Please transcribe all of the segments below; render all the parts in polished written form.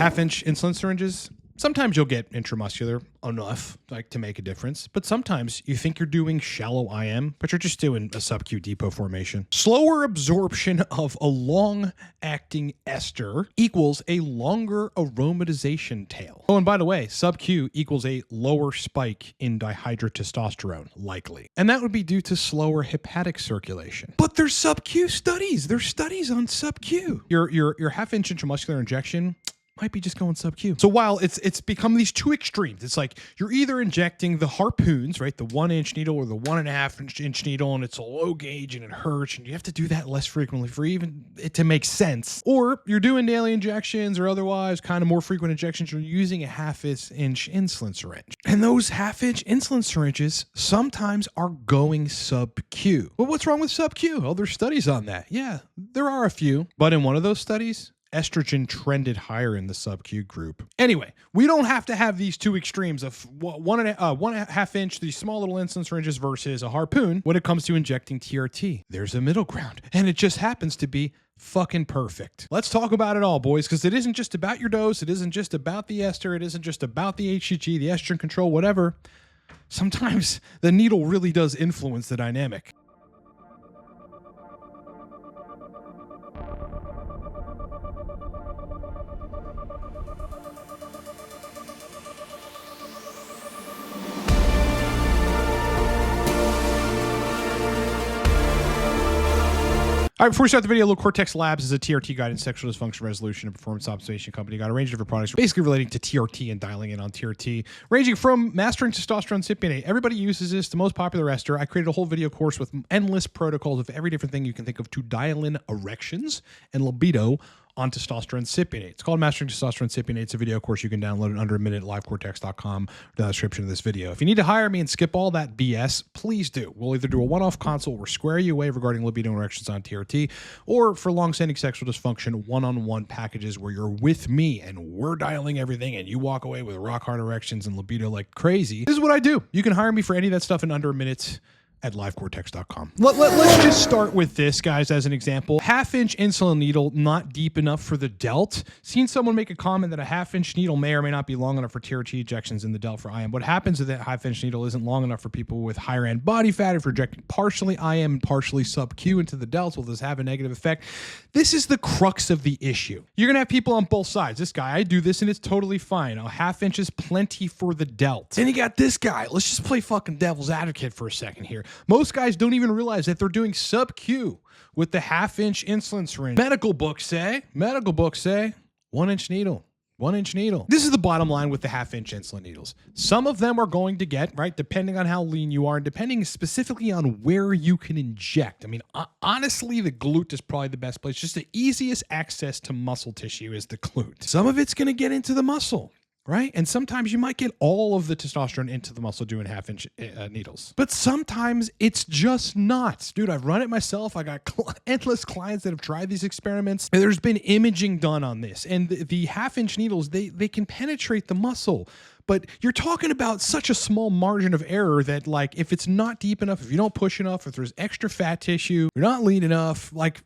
half-inch insulin syringes, sometimes you'll get intramuscular enough to make a difference, but sometimes you think you're doing shallow IM, but you're just doing a sub-Q depot formation. Slower absorption of a long-acting ester equals a longer aromatization tail. Oh, and by the way, sub-Q equals a lower spike in dihydrotestosterone, likely. And that would be due to slower hepatic circulation. But there's sub-Q studies. There's studies on sub-Q. Your half-inch intramuscular injection might be just going sub-Q. So while it's become these two extremes, it's like you're either injecting the harpoons, right, the 1-inch needle or the 1.5-inch needle, and it's a low gauge and it hurts, and you have to do that less frequently for even it to make sense. Or you're doing daily injections or otherwise kind of more frequent injections. You're using a half-inch insulin syringe. And those half-inch insulin syringes sometimes are going sub-Q. But what's wrong with sub-Q? Well, there's studies on that. Yeah, there are a few. But in one of those studies, estrogen trended higher in the sub-Q group. Anyway, we don't have to have these two extremes of 1.5 inch, these small little insulin syringes versus a harpoon when it comes to injecting TRT. There's a middle ground, and it just happens to be fucking perfect. Let's talk about it all, boys, because it isn't just about your dose. It isn't just about the ester. It isn't just about the HCG, the estrogen control, whatever. Sometimes the needle really does influence the dynamic. All right, before we start the video, Low Cortex Labs is a TRT guidance, sexual dysfunction resolution, and performance optimization company. Got a range of different products basically relating to TRT and dialing in on TRT, ranging from mastering testosterone cypionate. Everybody uses this, the most popular ester. I created a whole video course with endless protocols of every different thing you can think of to dial in erections and libido on testosterone cypionate. It's called Mastering Testosterone Cypionate. It's a video course. You can download it under a minute at livecortex.com in the description of this video. If you need to hire me and skip all that BS, please do. We'll either do a one-off consult or square you away regarding libido and erections on TRT, or for long-standing sexual dysfunction, one-on-one packages where you're with me and we're dialing everything and you walk away with rock-hard erections and libido like crazy. This is what I do. You can hire me for any of that stuff in under a minute at livecortex.com. Let's just start with this, guys, as an example. Half-inch insulin needle, not deep enough for the delt. Seen someone make a comment that a half-inch needle may or may not be long enough for TRT injections in the delt for IM. What happens is that half-inch needle isn't long enough for people with higher end body fat. If you're injecting partially IM and partially sub-Q into the delt, will this have a negative effect? This is the crux of the issue. You're going to have people on both sides. This guy, I do this and it's totally fine. A half-inch is plenty for the delt. Then you got this guy. Let's just play fucking devil's advocate for a second here. Most guys don't even realize that they're doing sub-Q with the half-inch insulin syringe. Medical books say 1-inch needle. 1-inch needle. This is the bottom line with the half-inch insulin needles. Some of them are going to get, right, depending on how lean you are and depending specifically on where you can inject. I mean, honestly, the glute is probably the best place. Just the easiest access to muscle tissue is the glute. Some of it's going to get into the muscle, right? And sometimes you might get all of the testosterone into the muscle doing half-inch needles. But sometimes it's just not. Dude, I've run it myself. I got endless clients that have tried these experiments. And there's been imaging done on this. And the half-inch needles, they can penetrate the muscle. But you're talking about such a small margin of error that, like, if it's not deep enough, if you don't push enough, if there's extra fat tissue, you're not lean enough, like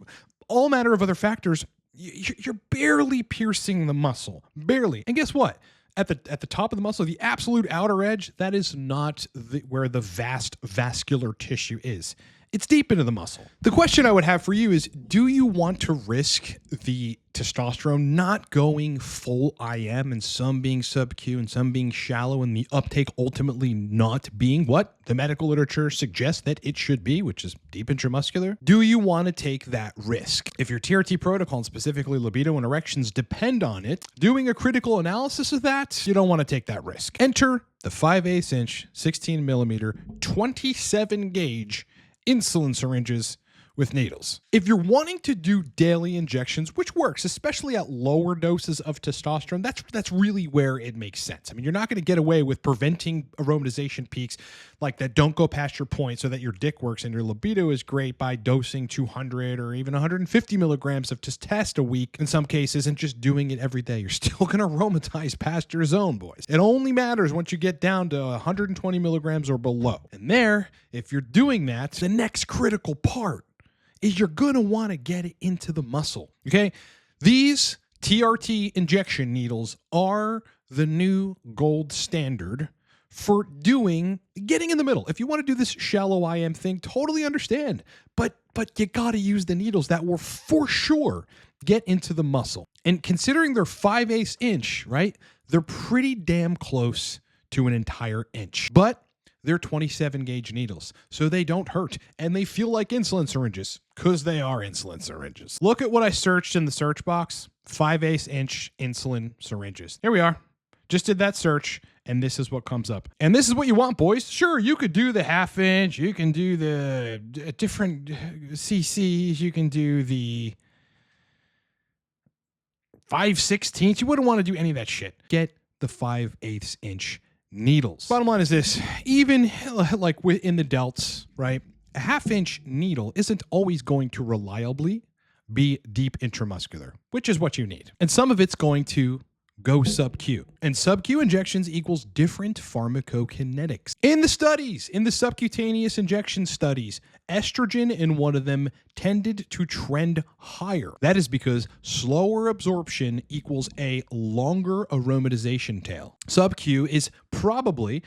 all matter of other factors, you're barely piercing the muscle. Barely. And guess what? At the top of the muscle, the absolute outer edge, that is not where the vast vascular tissue is. It's deep into the muscle. The question I would have for you is, do you want to risk the testosterone not going full IM and some being sub-Q and some being shallow and the uptake ultimately not being what the medical literature suggests that it should be, which is deep intramuscular? Do you want to take that risk? If your TRT protocol and specifically libido and erections depend on it, doing a critical analysis of that, you don't want to take that risk. Enter the 5/8 inch, 16 millimeter, 27 gauge insulin syringes with needles. If you're wanting to do daily injections, which works, especially at lower doses of testosterone, that's really where it makes sense. I mean, you're not going to get away with preventing aromatization peaks like that don't go past your point so that your dick works and your libido is great by dosing 200 or even 150 milligrams of test a week in some cases and just doing it every day. You're still going to aromatize past your zone, boys. It only matters once you get down to 120 milligrams or below. And there, if you're doing that, the next critical part is you're going to want to get it into the muscle, okay? These TRT injection needles are the new gold standard for getting in the middle. If you want to do this shallow IM thing, totally understand. But you got to use the needles that will for sure get into the muscle. And considering they're 5/8 inch, right? They're pretty damn close to an entire inch. But they're 27 gauge needles, so they don't hurt, and they feel like insulin syringes, because they are insulin syringes. Look at what I searched in the search box: 5/8 inch insulin syringes. Here we are. Just did that search, and this is what comes up. And this is what you want, boys. Sure, you could do the 1/2 inch, you can do the different cc's, you can do the 5/16. You wouldn't want to do any of that shit. Get the 5/8 inch needles. Bottom line is this: even like within the delts, right? A 1/2 inch needle isn't always going to reliably be deep intramuscular, which is what you need. And some of it's going to go sub-Q. And sub-Q injections equals different pharmacokinetics. In the studies, in the subcutaneous injection studies, estrogen in one of them tended to trend higher. That is because slower absorption equals a longer aromatization tail. Sub-Q is probably,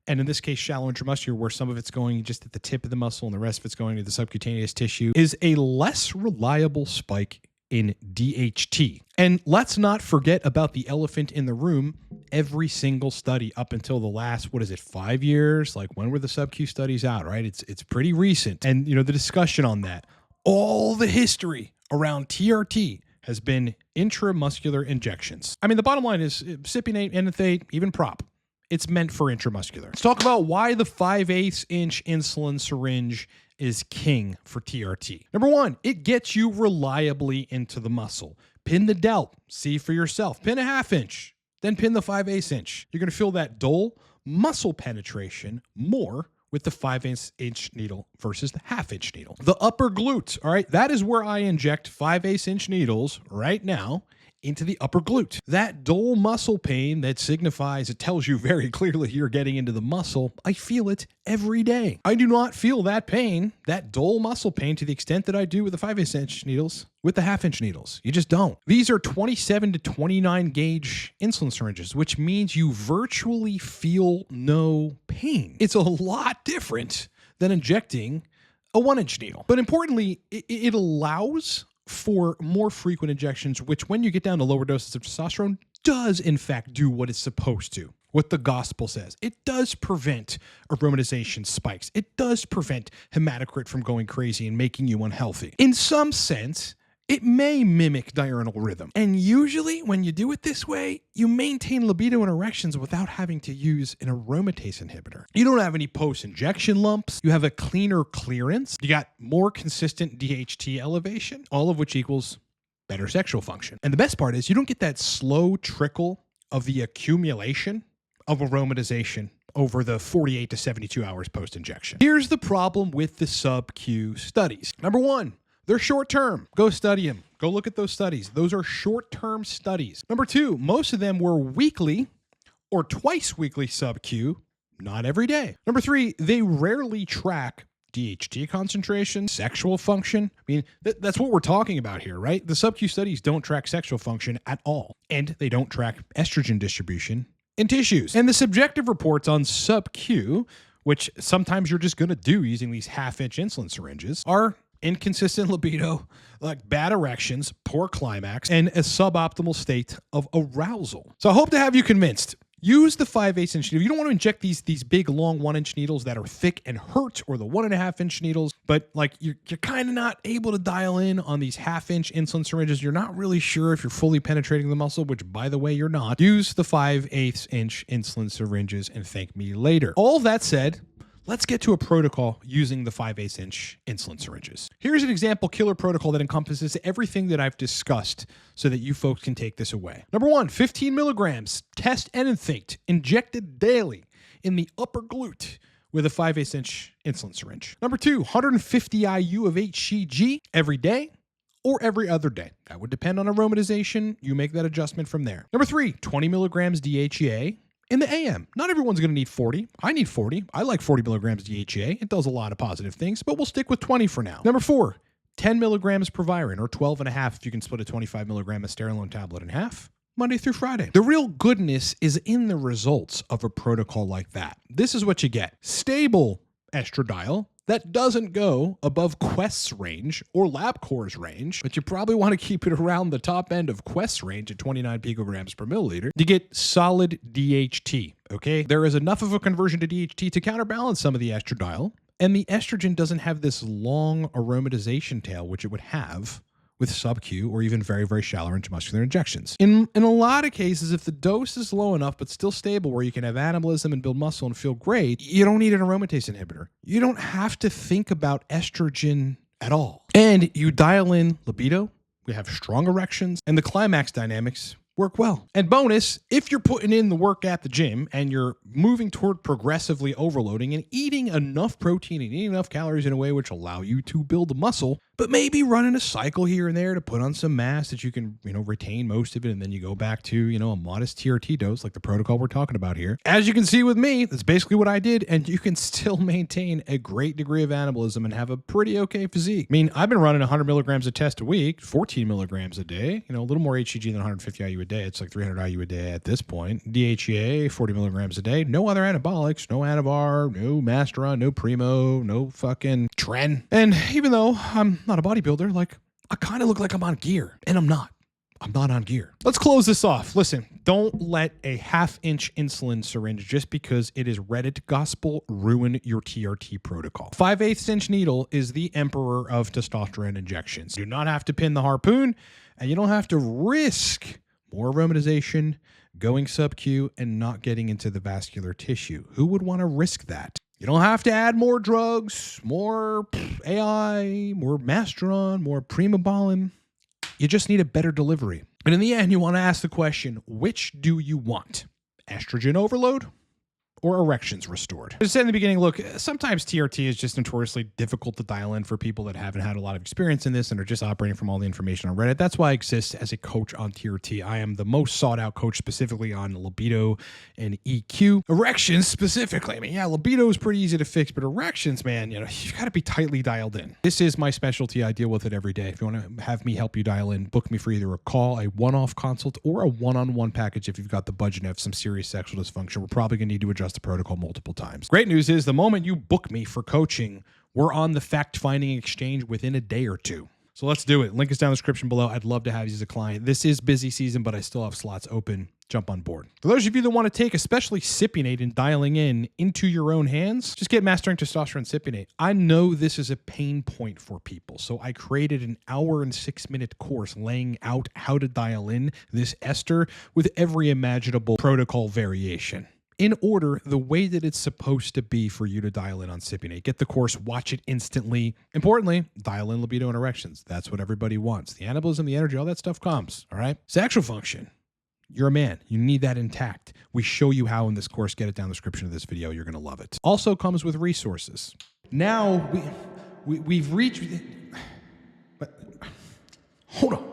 and in this case, shallow intramuscular, where some of it's going just at the tip of the muscle and the rest of it's going to the subcutaneous tissue, is a less reliable spike in DHT. And let's not forget about the elephant in the room. Every single study up until the last, 5 years? Like, when were the sub-Q studies out, right? It's pretty recent. And, the discussion on that, all the history around TRT has been intramuscular injections. I mean, the bottom line is cypionate, enanthate, even prop. It's meant for intramuscular. Let's talk about why the 5/8 inch insulin syringe is king for TRT. Number one, it gets you reliably into the muscle. Pin the delt, see for yourself. Pin a 1/2 inch, then pin the 5/8 inch. You're going to feel that dull muscle penetration more with the 5/8 inch needle versus the 1/2 inch needle. The upper glute, all right, that is where I inject 5/8 inch needles right now into the upper glute. That dull muscle pain that signifies, it tells you very clearly you're getting into the muscle. I feel it every day. I do not feel that pain, that dull muscle pain, to the extent that I do with the 5/8 inch needles, with the 1/2 inch needles. You just don't. These are 27 to 29 gauge insulin syringes, which means you virtually feel no pain. It's a lot different than injecting a 1 inch needle. But importantly, it allows for more frequent injections, which, when you get down to lower doses of testosterone, does in fact do what it's supposed to. What the gospel says. It does prevent aromatization spikes. It does prevent hematocrit from going crazy and making you unhealthy. In some sense, it may mimic diurnal rhythm. And usually when you do it this way, you maintain libido and erections without having to use an aromatase inhibitor. You don't have any post-injection lumps. You have a cleaner clearance. You got more consistent DHT elevation, all of which equals better sexual function. And the best part is you don't get that slow trickle of the accumulation of aromatization over the 48 to 72 hours post-injection. Here's the problem with the sub-Q studies. Number one, they're short-term. Go study them. Go look at those studies. Those are short-term studies. Number two, most of them were weekly or twice weekly sub-Q, not every day. Number three, they rarely track DHT concentration, sexual function. I mean, that's what we're talking about here, right? The sub-Q studies don't track sexual function at all, and they don't track estrogen distribution in tissues. And the subjective reports on sub-Q, which sometimes you're just going to do using these 1/2 inch insulin syringes, are inconsistent libido, like bad erections, poor climax, and a suboptimal state of arousal. So I hope to have you convinced. Use the 5/8 inch needle. You don't want to inject these big, long 1 inch needles that are thick and hurt, or the 1.5 inch needles, but like you're kind of not able to dial in on these 1/2 inch insulin syringes. You're not really sure if you're fully penetrating the muscle, which, by the way, you're not. Use the 5/8 inch insulin syringes and thank me later. All that said, let's get to a protocol using the 5/8 inch insulin syringes. Here's an example killer protocol that encompasses everything that I've discussed so that you folks can take this away. Number one, 15 milligrams test enanthate injected daily in the upper glute with a 5/8 inch insulin syringe. Number two, 150 IU of HCG every day or every other day. That would depend on aromatization. You make that adjustment from there. Number three, 20 milligrams DHEA in the AM. Not everyone's going to need 40. I need 40. I like 40 milligrams DHEA. It does a lot of positive things, but we'll stick with 20 for now. Number four, 10 milligrams Proviron, or 12 and a half if you can split a 25 milligram Esterilone tablet in half, Monday through Friday. The real goodness is in the results of a protocol like that. This is what you get. Stable estradiol that doesn't go above Quest's range or LabCorp's range, but you probably want to keep it around the top end of Quest's range at 29 picograms per milliliter. You get solid DHT, okay? There is enough of a conversion to DHT to counterbalance some of the estradiol, and the estrogen doesn't have this long aromatization tail, which it would have with sub-Q or even very, very shallow intramuscular injections. In a lot of cases, if the dose is low enough but still stable where you can have anabolism and build muscle and feel great, you don't need an aromatase inhibitor. You don't have to think about estrogen at all. And you dial in libido, we have strong erections, and the climax dynamics work well. And bonus, if you're putting in the work at the gym and you're moving toward progressively overloading and eating enough protein and eating enough calories in a way which allow you to build muscle, but maybe running a cycle here and there to put on some mass that you can, retain most of it, and then you go back to, a modest TRT dose like the protocol we're talking about here. As you can see with me, that's basically what I did, and you can still maintain a great degree of anabolism and have a pretty okay physique. I mean, I've been running 100 milligrams of test a week, 14 milligrams a day, a little more HCG than 150 IU a day. It's like 300 IU a day at this point. DHEA, 40 milligrams a day. No other anabolics, no Anavar, no Masteron, no Primo, no fucking Tren. And even though I'm not a bodybuilder, I kind of look like I'm on gear, and I'm not. I'm not on gear. Let's close this off. Listen, don't let a half-inch insulin syringe just because it is Reddit gospel ruin your TRT protocol. 5/8 inch needle is the emperor of testosterone injections. You do not have to pin the harpoon, and you don't have to risk more aromatization, going sub-Q, and not getting into the vascular tissue. Who would want to risk that? You don't have to add more drugs, more AI, more Masteron, more Primobolan. You just need a better delivery. And in the end, you want to ask the question, which do you want? Estrogen overload or erections restored? As I said in the beginning, look, sometimes TRT is just notoriously difficult to dial in for people that haven't had a lot of experience in this and are just operating from all the information on Reddit. That's why I exist as a coach on TRT. I am the most sought out coach specifically on libido and EQ. Erections specifically. I mean, yeah, libido is pretty easy to fix, but erections, man, you've got to be tightly dialed in. This is my specialty. I deal with it every day. If you want to have me help you dial in, book me for either a call, a one-off consult, or a one-on-one package if you've got the budget and have some serious sexual dysfunction. We're probably going to need to adjust the protocol multiple times. Great news is the moment you book me for coaching, we're on the fact-finding exchange within a day or two. So let's do it. Link is down in the description below. I'd love to have you as a client. This is busy season, but I still have slots open. Jump on board. For those of you that want to take, especially Cypionate and dialing in into your own hands, just get Mastering Testosterone Cypionate. I know this is a pain point for people, so I created an 1 and 6 minute course laying out how to dial in this ester with every imaginable protocol variation in order, the way that it's supposed to be for you to dial in on Cypionate. Get the course, watch it instantly. Importantly, dial in libido and erections. That's what everybody wants. The anabolism, the energy, all that stuff comes, all right? Sexual function. You're a man. You need that intact. We show you how in this course. Get it down in the description of this video. You're going to love it. Also comes with resources. Now, we've reached... But, hold on.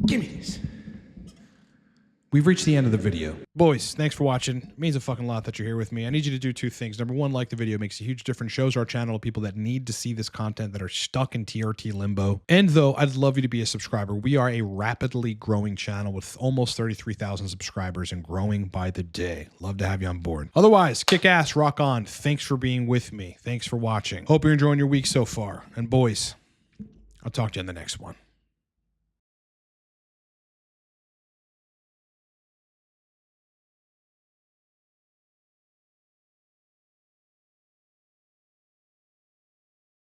Give me this. We've reached the end of the video. Boys, thanks for watching. It means a fucking lot that you're here with me. I need you to do two things. Number one, like the video. It makes a huge difference. Shows our channel to people that need to see this content, that are stuck in TRT limbo. And though, I'd love you to be a subscriber. We are a rapidly growing channel with almost 33,000 subscribers and growing by the day. Love to have you on board. Otherwise, kick ass, rock on. Thanks for being with me. Thanks for watching. Hope you're enjoying your week so far. And boys, I'll talk to you in the next one.